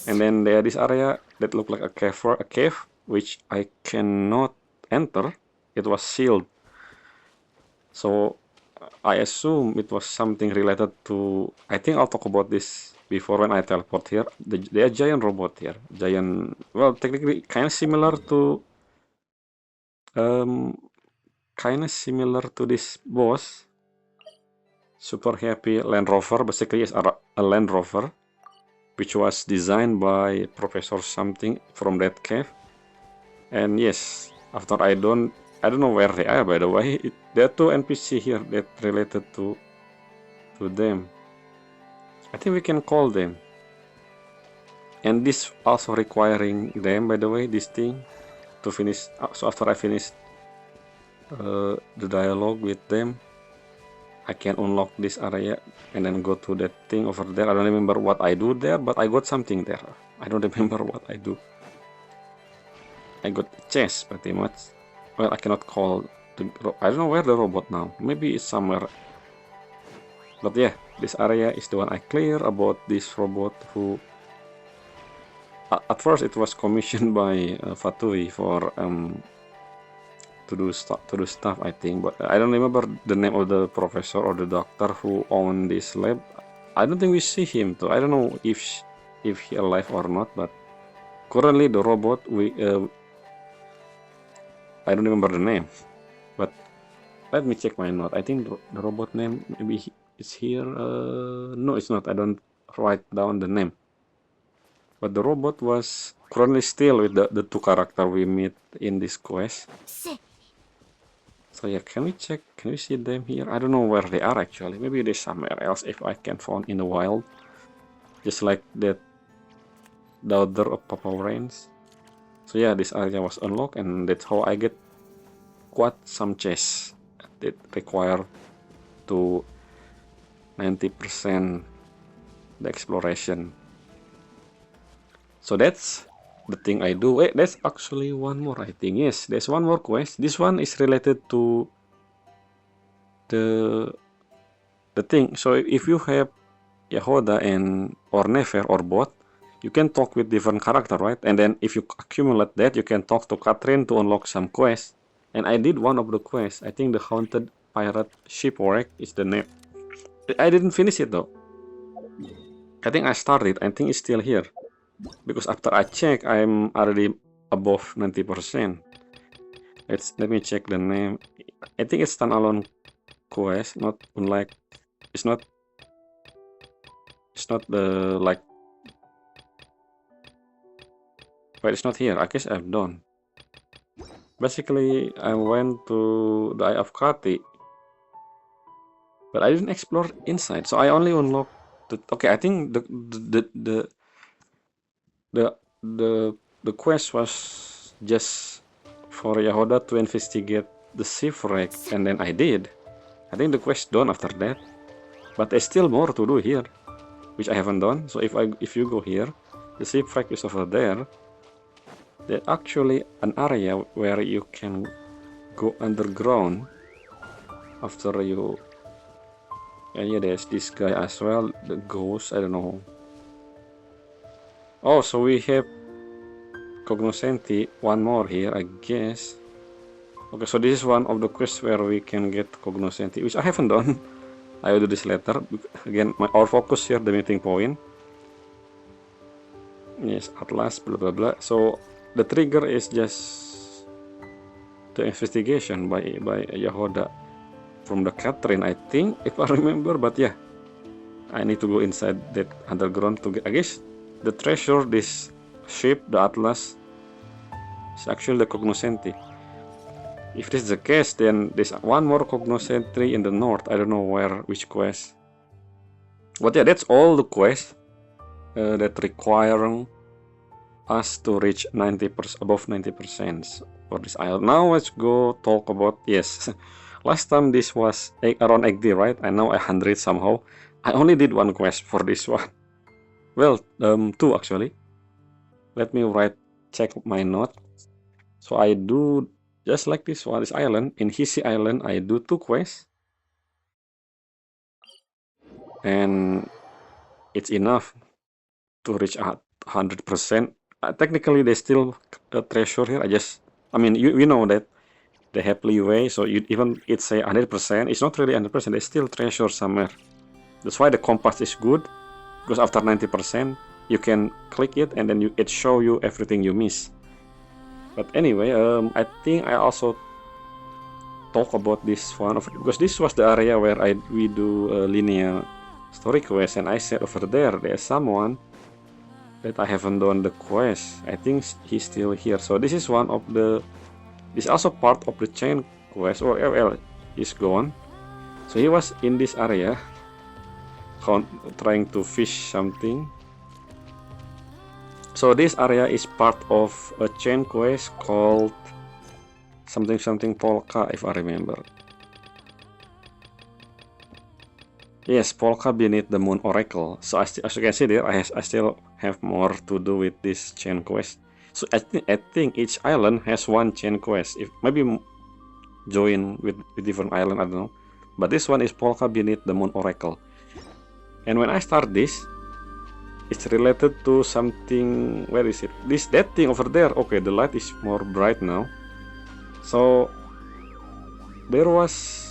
Speaker 3: And then there this area that look like a cave which I cannot enter. It was sealed. So I assume it was something related to, I think I'll talk about this before when I teleport here. They are giant robot here. Giant, well, technically kind of similar to this boss. Super Happy Land Rover. Basically is a Land Rover which was designed by Professor something from that cave. And yes, after I don't know where they are, by the way. There are two NPC here that related to them. I think we can call them. And this also requiring them, by the way, this thing to finish. So after I finish the dialogue with them, I can unlock this area and then go to that thing over there. I don't remember what I do there, but I got something there. I don't remember what I do. I got a chest pretty much. Well, I cannot call the, I don't know where the robot now. Maybe it's somewhere. But yeah, this area is the one I clear about this robot who at first it was commissioned by Fatui for to do stuff, I think, but I don't remember the name of the professor or the doctor who owned this lab. I don't think we see him too. I don't know if he alive or not, but currently the robot I don't remember the name, but let me check my note. I think the robot name maybe is here. No, it's not. I don't write down the name. But the robot was currently still with the two character we meet in this quest. So yeah, can we check? Can we see them here? I don't know where they are actually. Maybe they're somewhere else if I can find in the wild. Just like that daughter of Papa Rains. So yeah, this area was unlocked and that's how I get quite some chests that require to 90% the exploration. So that's the thing I do. Wait, there's actually one more, I think. Yes, there's one more quest. This one is related to the thing. So if you have Yahoda and or Nefer or both, you can talk with different character, right? And then if you accumulate that, you can talk to Catherine to unlock some quests. And I did one of the quests. I think the Haunted Pirate Shipwreck is the name. I didn't finish it though. I think I started. I think it's still here. Because after I check, I'm already above 90%. Let me check the name. I think it's standalone quest, not unlike. It's not the like. Wait, it's not here. I guess I've done. Basically, I went to the Eye of Kati, but I didn't explore inside. So I only unlocked the. Okay, I think the quest was just for Yahoda to investigate the shipwreck, and then I did. I think the quest done after that, but there's still more to do here, which I haven't done. So if you go here, the shipwreck is over there. There's actually an area where you can go underground after you. And yeah, there's this guy as well, the ghost. I don't know. Oh, so we have Cognoscenti, one more here, I guess. Okay, so this is one of the quests where we can get Cognoscenti, which I haven't done. I will do this later. Again, our focus here, the meeting point. Yes, Atlas, blah blah blah. So the trigger is just the investigation by Yahoda from the Catherine, I think, if I remember. But yeah, I need to go inside that underground to get. I guess the treasure, this ship, the Atlas, is actually the Cognoscenti. If this is the case, then there's one more Cognoscenti in the north. I don't know which quest. But yeah, that's all the quests that require us to reach 90%, above 90% for this island. Now let's go talk about, yes, last time this was around XD, right? I know 100 somehow. I only did one quest for this one. Well, two actually. Let me check my note. So I do just like this one, this island. In Hissi Island, I do two quests. And it's enough to reach 100%. technically they still a treasure here. I mean, we know that they have leeway, so even it say 100%, it's not really 100%. They still treasure somewhere. That's why the compass is good, because after 90%, you can click it and then it show you everything you miss. But anyway, I think I also talk about this one because this was the area where we do linear story quest, and I said over there's someone that I haven't done the quest. I think he's still here. So this is one of the. This is also part of the chain quest. Or well, he's gone. So he was in this area, trying to fish something. So this area is part of a chain quest called something Polka, if I remember. Yes, Polka beneath the Moon Oracle. So as you can see there, I still have more to do with this chain quest. So I think each island has one chain quest. If maybe join with different island, I don't know. But this one is Polka beneath the Moon Oracle. And when I start this, it's related to something. Where is it? That thing over there. Okay, the light is more bright now. So there was.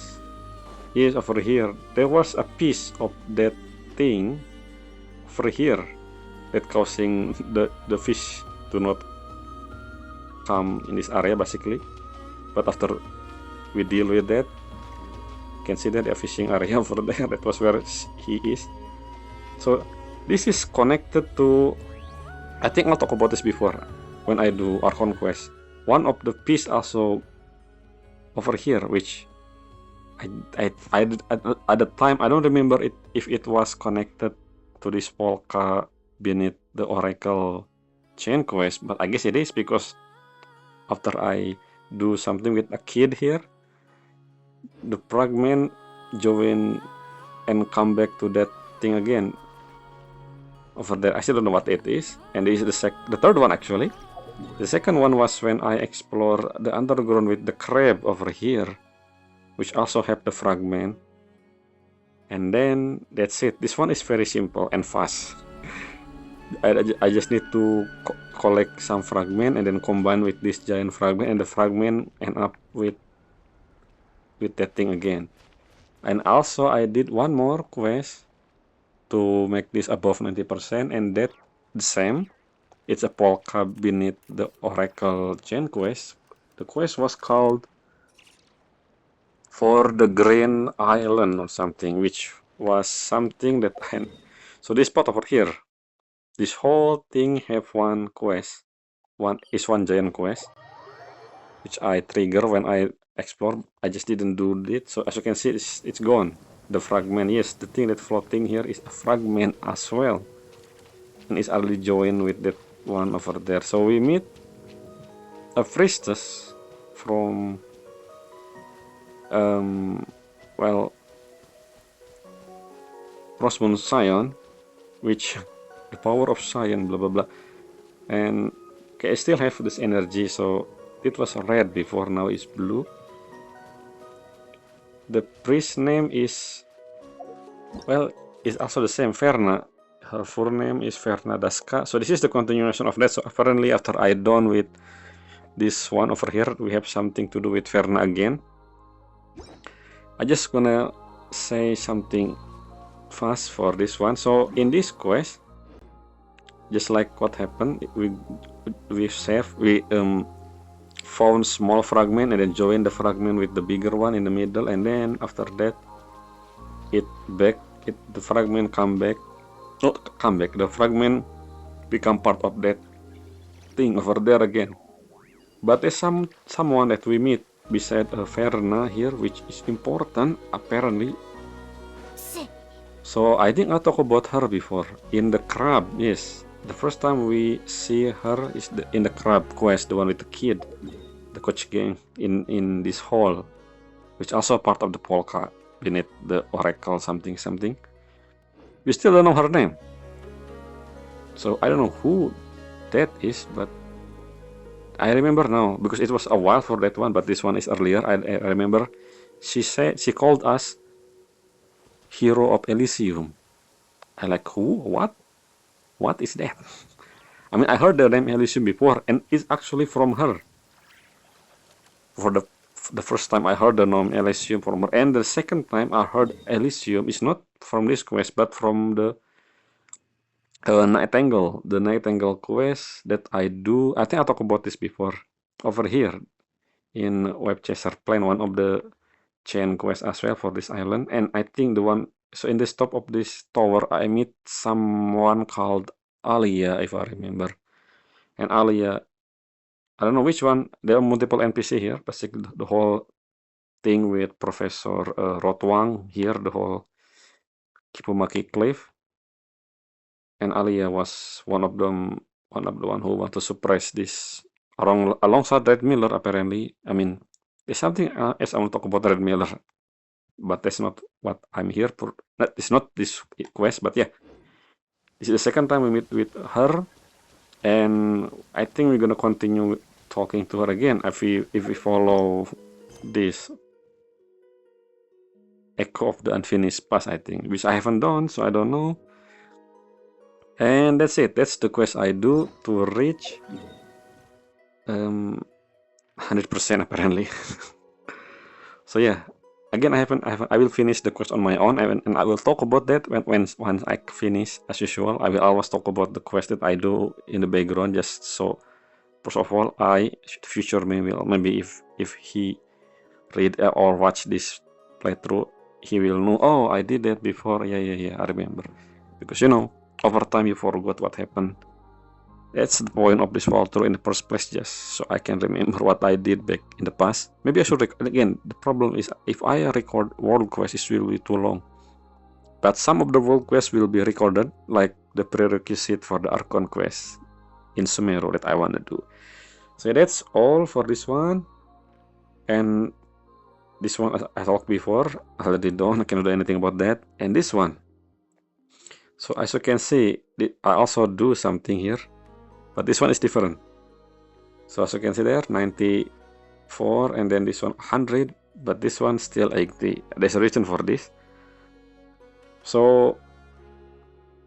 Speaker 3: Yes, over here. There was a piece of that thing over here that causing the fish to not come in this area basically. But after we deal with that, you can see that the fishing area over there. That was where he is. So this is connected to. I think I'll talk about this before when I do Archon quest. One of the piece also over here, which I at the time I don't remember if it was connected to this Polka beneath the Oracle chain quest, but I guess it is because after I do something with a kid here, the fragment join and come back to that thing again over there. I still don't know what it is, and this is the third one actually. The second one was when I explore the underground with the crab over here, which also have the fragment. And then that's it. This one is very simple and fast. I just need to collect some fragment and then combine with this giant fragment, and the fragment end up with that thing again. And also I did one more quest to make this above 90%, and that the same. It's a Polka beneath the Oracle chain quest. The quest was called For the Green Island or something, which was something that so this spot over here, this whole thing have one quest. One giant quest, which I trigger when I explore. I just didn't do it. So as you can see, it's gone. The fragment, yes, the thing that floating here is a fragment as well, and it's already joined with that one over there. So we meet a priestess from Frostmoon Scion, which the power of Scion, blah blah blah. And okay, I still have this energy, so it was red before, now it's blue. The priest name is, well, it's also the same, Verna. Her full name is Verna Daska. So this is the continuation of that. So apparently after I done with this one over here, we have something to do with Verna again. I just gonna say something fast for this one. So in this quest, just like what happened, we found small fragment and then join the fragment with the bigger one in the middle, and then after that the fragment the fragment become part of that thing over there again. But there's someone that we meet beside Verna here, which is important apparently. So I think I talked about her before in the crab. Yes, the first time we see her is in the crab quest, the one with the kid, the coach gang in this hall, which also part of the Polka beneath the Oracle something. We still don't know her name, so I don't know who that is, but I remember now because it was a while for that one, but this one is earlier. I remember she called us Hero of Elysium. I like, who? What is that? I mean, I heard the name Elysium before, and it's actually from her. For the first time I heard the name Elysium from her, and the second time I heard Elysium is not from this quest, but from the Nightingale, the Nightingale quest that I do. I think I talked about this before over here in Web Chaser Plan, one of the chain quest as well for this island. And I think the one, so in the top of this tower, I meet someone called Alia, if I remember. And Alia, I don't know which one. There are multiple NPC here. Basically, the whole thing with Professor Rotwang here, the whole Kipumaki Cliff. And Alia was one of them, one of the one who want to suppress this alongside Red Miller. Apparently, I mean, there's something else I want to talk about Red Miller, but that's not what I'm here for. It's not this quest, but yeah, this is the second time we meet with her, and I think we're gonna continue talking to her again if we follow this Echo of the Unfinished Past, I think, which I haven't done, so I don't know. And that's it. That's the quest I do to reach 100% apparently. So yeah, again, I will finish the quest on my own, and I will talk about that once I finish. As usual, I will always talk about the quest that I do in the background, just so first of all, future me will, maybe if he read or watch this playthrough, he will know, oh, I did that before. Yeah, I remember, because over time you forgot what happened. That's the point of this walkthrough in the first place, just so I can remember what I did back in the past. Maybe I should again, the problem is if I record world quests, it will be too long. But some of the world quests will be recorded, like the prerequisite for the Archon quest in Sumeru that I want to do. So that's all for this one. And this one, as I talked before, I already done. I cannot do anything about that. And this one. So as you can see, I also do something here, but this one is different. So as you can see there, 94, and then this one 100, but this one still 80. There's a reason for this. So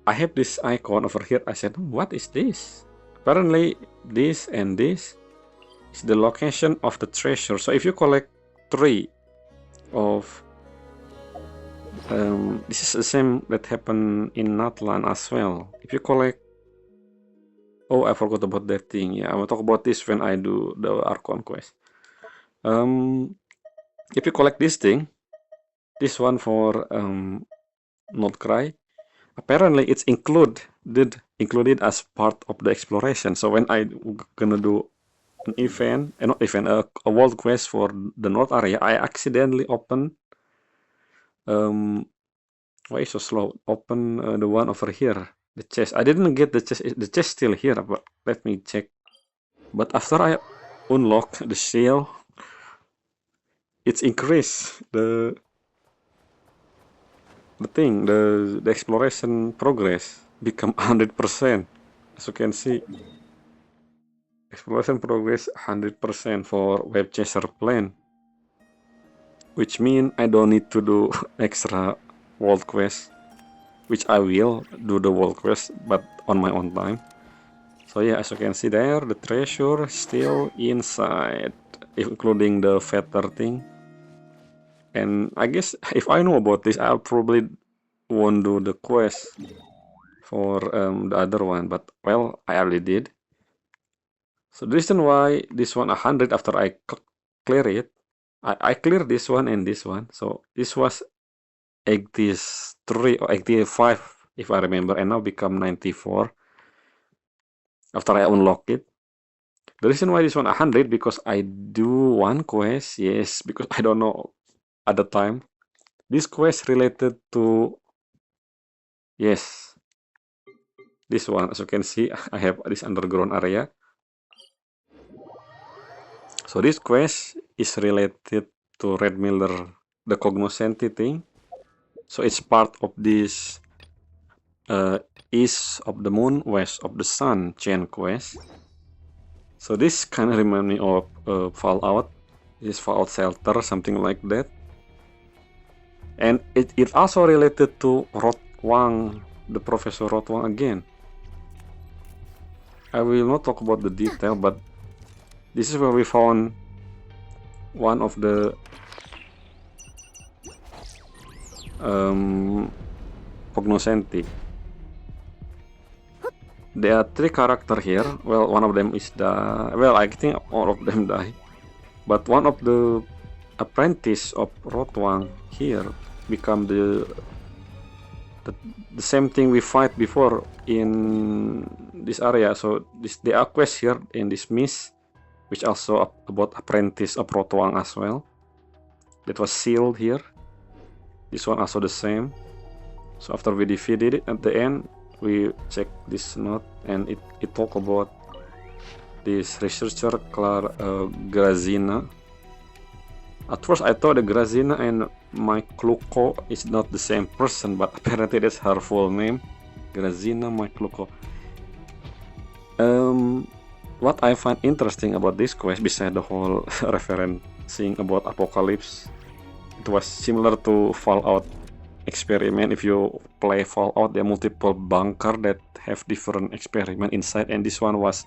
Speaker 3: I have this icon over here. I said, what is this? Apparently this and this is the location of the treasure. So if you collect 3 of this is the same that happened in Natlan as well. If you collect, oh, I forgot about that thing. Yeah, I will talk about this when I do the Archon quest. If you collect this thing, this one for Nordcry, apparently it's included as part of the exploration. So when I gonna do an event, not event, a world quest for the North area, I accidentally open why is so slow? Open the one over here, the chest. I didn't get the chest. The chest still here, but let me check. But after I unlock the seal, it's increased the exploration progress become 100%. As you can see, exploration progress 100% for Web Chaser Plan, which means I don't need to do extra world quest, which I will do the world quest, but on my own time. So yeah, as you can see there, the treasure still inside, including the feather thing. And I guess if I know about this, I'll probably won't do the quest for the other one, but well, I already did. So the reason why this one 100 after I clear it, I clear this one and this one. So this was 83 or 85 if I remember, and now become 94 after I unlock it. The reason why this one 100 because I do one quest, yes, because I don't know at the time. This quest related to, yes, this one. As you can see, I have this underground area. So this quest is related to Red Miller, the cognoscenti thing. So it's part of this East of the Moon, West of the Sun chain quest. So this kind of remind me of Fallout. This Fallout Shelter, something like that. And it also related to Rotwang, the Professor Rotwang again. I will not talk about the detail, but this is where we found one of the cognoscenti. There are 3 characters here. Well, one of them is I think all of them die. But one of the apprentice of Rotwang here become the same thing we fight before in this area. So there are quests here in this miss, which also about apprentice of Rotwang as well. That was sealed here. This one also the same. So after we defeated it at the end, we check this note and it talk about this researcher Grazina. At first I thought the Grazina and Maikluko is not the same person, but apparently that's her full name, Grazina Maikluko. What I find interesting about this quest, besides the whole referencing about Apocalypse, it was similar to Fallout experiment. If you play Fallout, there are multiple bunker that have different experiment inside, and this one was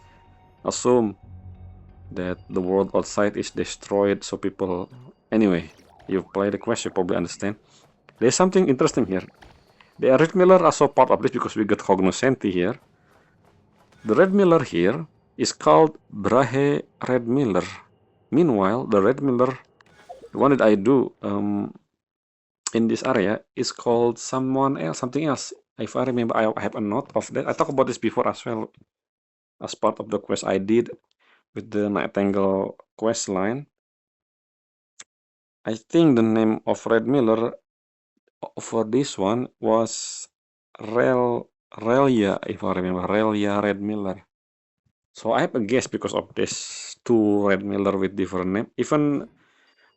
Speaker 3: assumed that the world outside is destroyed, so people... Anyway, you play the quest, you probably understand. There's something interesting here. The Red Miller also part of this because we got cognoscenti here. The Red Miller here is called Brahe Red Miller. Meanwhile, the Red Miller, the one that I do in this area, is called something else. If I remember, I have a note of that. I talked about this before as well, as part of the quest I did with the Nightingale quest line. I think the name of Red Miller for this one was Relia, if I remember, Relia Red Miller. So I have a guess because of this 2 Red Miller with different name. Even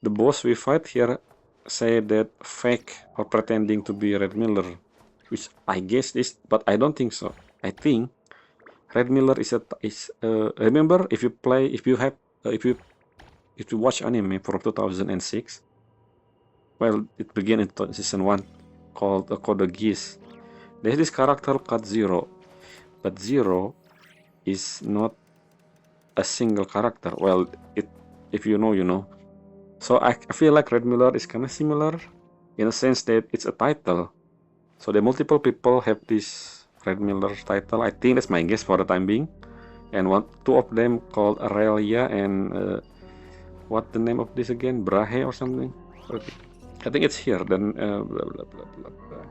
Speaker 3: the boss we fight here say that fake or pretending to be Red Miller, which I guess is, but I don't think so. I think Red Miller is remember, if you watch anime from 2006, well, it began in season 1 called Code Geass. There's this character called Zero, but Zero is not a single character. Well, if you know, you know. So I feel like Red Miller is kind of similar in a sense that it's a title. So the multiple people have this Red Miller title. I think that's my guess for the time being. And 2 of them called Aurelia and what the name of this again? Brahe or something? Okay. I think it's here. Then blah, blah, blah, blah, blah.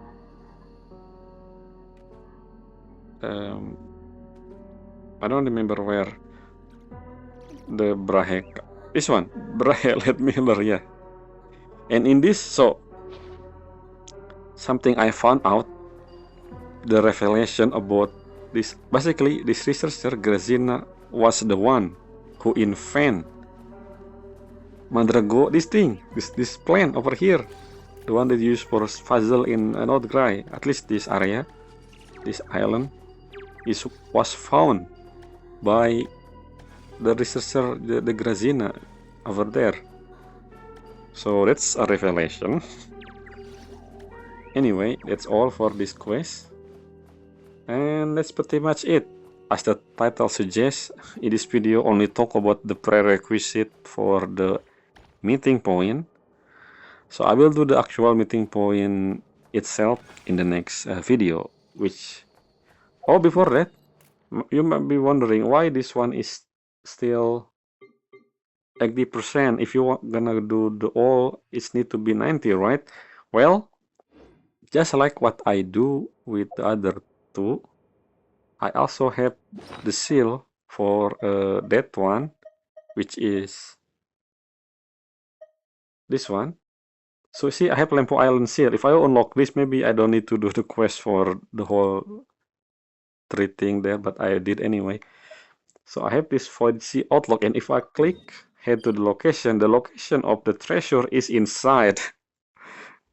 Speaker 3: I don't remember where the Brahe. This one, Brahe Red Miller, yeah. And in this, so something I found out, the revelation about this. Basically, this researcher Grazina was the one who invented Mandrago, this thing, this plant over here, the one that used for puzzle in Nordgrai. At least this area, this island, was found by the researcher, the Grazina over there. So that's a revelation. Anyway, that's all for this quest, and that's pretty much it. As the title suggests, in this video only talk about the prerequisite for the meeting point. So I will do the actual meeting point itself in the next video, which... Oh, before that, you might be wondering why this one is still 80%. If you gonna do the all, it need to be 90, right? Well, just like what I do with the other 2, I also have the seal for that one, which is this one. So see, I have Lempo Island seal. If I unlock this, maybe I don't need to do the quest for the whole 3 thing there, but I did anyway. So I have this Void Sea Outlook, and if I click head to the location of the treasure is inside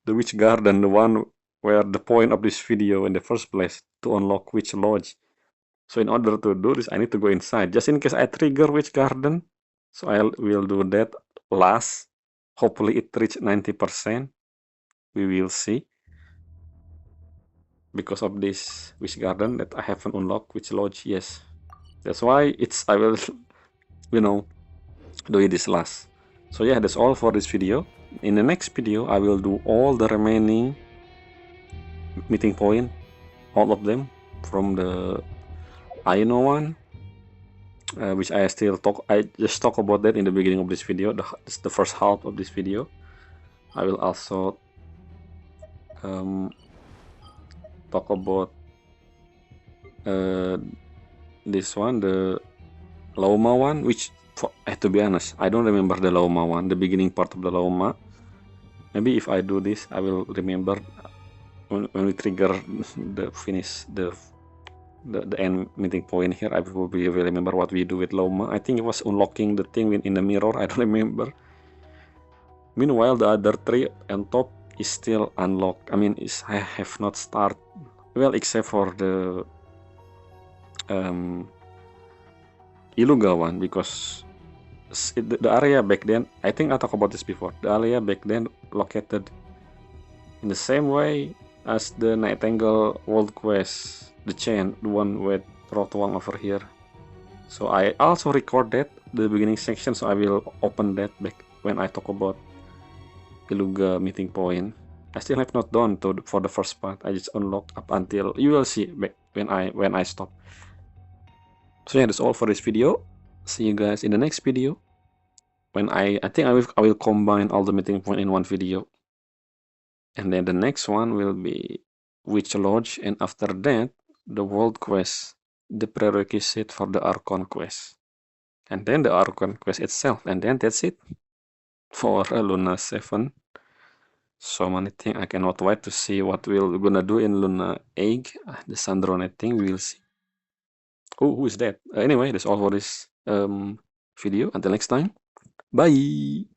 Speaker 3: the Witch Garden, the one where the point of this video in the first place, to unlock Witch Lodge. So in order to do this, I need to go inside, just in case I trigger Witch Garden. So I will do that last. Hopefully it reach 90%. We will see. Because of this Witch Garden that I haven't unlocked, Witch Lodge, yes. That's why I will, do this last. So yeah, that's all for this video. In the next video, I will do all the remaining meeting point, all of them, from the Aino one, which I just talk about that in the beginning of this video. This is the first half of this video. I will also talk about this one, the Lauma one, which, to be honest, I don't remember the Lauma one, the beginning part of the Lauma. Maybe if I do this, I will remember when we trigger the finish, the end meeting point here. I will remember what we do with Lauma. I think it was unlocking the thing in the mirror. I don't remember. Meanwhile, the other three on top is still unlocked. I mean, I have not started. Well, except for the Iluga one, because the area back then, I think I talked about this before, the area back then located in the same way as the Nightingale World Quest, the chain, the one with Rotuang over here. So I also recorded the beginning section, so I will open that back when I talk about Iluga meeting point. I still have not done for the first part. I just unlocked up until, you will see back when I stop. So yeah, that's all for this video. See you guys in the next video. When I think I will combine all the meeting point in one video. And then the next one will be Witch Lodge, and after that, the World Quest, the prerequisite for the Archon Quest. And then the Archon Quest itself, and then that's it for Luna 7. So many things, I cannot wait to see what we're gonna do in Luna 8, the Sandrone thing, we will see. Oh, who is that? Anyway, that's all for this video. Until next time, bye!